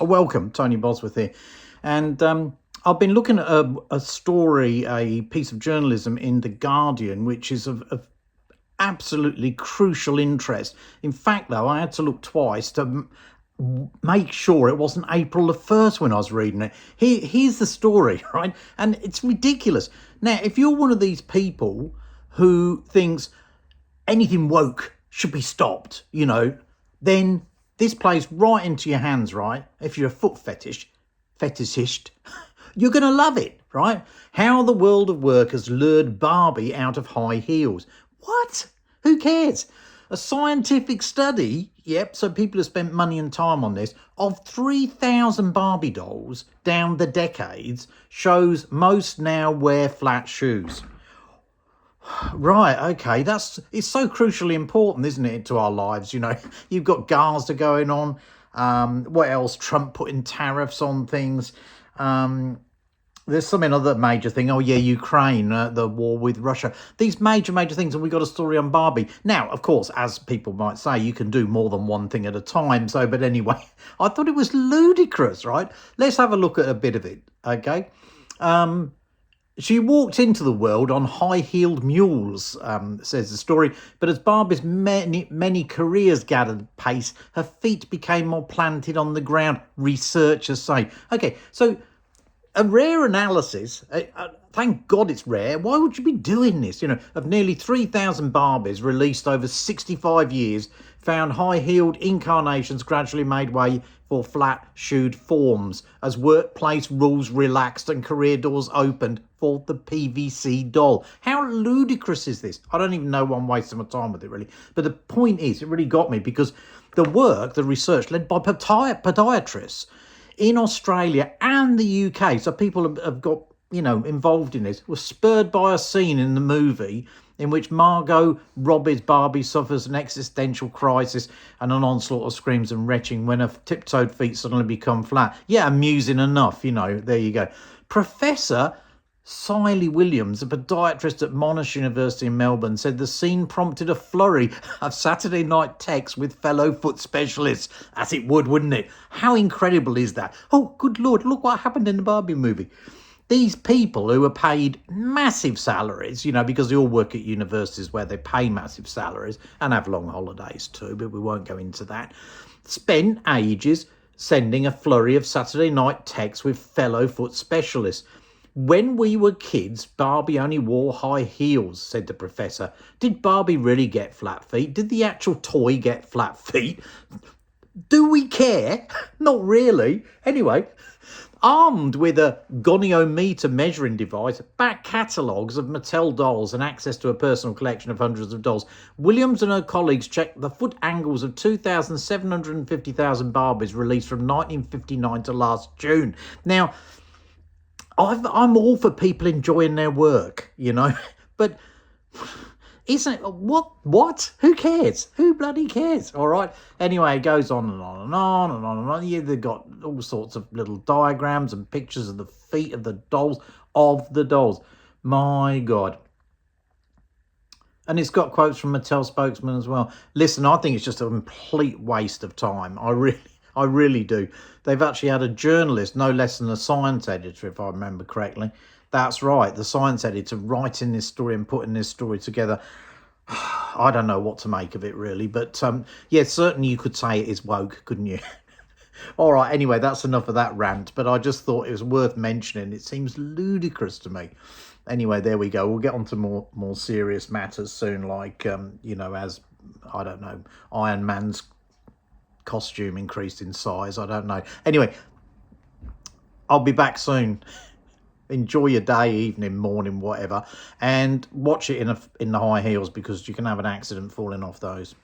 Welcome, Tony Bosworth here. And I've been looking at a story, a piece of journalism in The Guardian, which is of absolutely crucial interest. In fact, though, I had to look twice to make sure it wasn't April the 1st when I was reading it. Here's the story, right? And it's ridiculous. Now, if you're one of these people who thinks anything woke should be stopped, then this plays right into your hands, right? If you're a foot fetishist, you're going to love it, right? How the world of work has lured Barbie out of high heels. What? Who cares? A scientific study, yep, so people have spent money and time on this, of 3,000 Barbie dolls down the decades shows most now wear flat shoes. Right, okay, it's so crucially important, isn't it, to our lives? You've got Gaza going on. What else? Trump putting tariffs on things. There's some other major thing. Oh yeah, Ukraine, the war with Russia. These major things, and we got a story on Barbie. Now, of course, as people might say, you can do more than one thing at a time. So, but anyway, I thought it was ludicrous, right? Let's have a look at a bit of it, okay? She walked into the world on high-heeled mules, says the story. But as Barbie's many careers gathered pace, her feet became more planted on the ground, researchers say. Okay, so a rare analysis, thank God it's rare. Why would you be doing this? Of nearly 3,000 Barbies released over 65 years, found high-heeled incarnations gradually made way for flat-shoed forms as workplace rules relaxed and career doors opened for the PVC doll. How ludicrous is this? I don't even know why I'm wasting my time with it, really. But the point is, it really got me because the research led by podiatrists in Australia and the UK, so people have got, involved in this, was spurred by a scene in the movie in which Margot Robbie's Barbie suffers an existential crisis and an onslaught of screams and retching when her tiptoed feet suddenly become flat. Yeah, amusing enough, there you go. Professor Siley Williams, a podiatrist at Monash University in Melbourne, said the scene prompted a flurry of Saturday night texts with fellow foot specialists, as it would, wouldn't it? How incredible is that? Oh, good Lord, look what happened in the Barbie movie. These people who are paid massive salaries, because they all work at universities where they pay massive salaries and have long holidays too, but we won't go into that, spent ages sending a flurry of Saturday night texts with fellow foot specialists. When we were kids, Barbie only wore high heels, said the professor. Did Barbie really get flat feet? Did the actual toy get flat feet? Do we care? Not really. Anyway, armed with a goniometer measuring device, back catalogues of Mattel dolls and access to a personal collection of hundreds of dolls, Williams and her colleagues checked the foot angles of 2,750,000 Barbies released from 1959 to last June. Now, I'm all for people enjoying their work, but isn't it, what? Who cares? Who bloody cares? All right. Anyway, it goes on and on and on and on and on. Yeah, they've got all sorts of little diagrams and pictures of the feet of the dolls, My God. And it's got quotes from Mattel spokesman as well. Listen, I think it's just a complete waste of time. I really do. They've actually had a journalist, no less than a science editor, if I remember correctly. That's right, the science editor writing this story and putting this story together. I don't know what to make of it, really. But, yeah, certainly you could say it is woke, couldn't you? All right, anyway, that's enough of that rant. But I just thought it was worth mentioning. It seems ludicrous to me. Anyway, there we go. We'll get on to more serious matters soon, like, as, I don't know, Iron Man's costume increased in size. I don't know. Anyway, I'll be back soon. Enjoy your day, evening, morning, whatever, and watch it in the high heels because you can have an accident falling off those.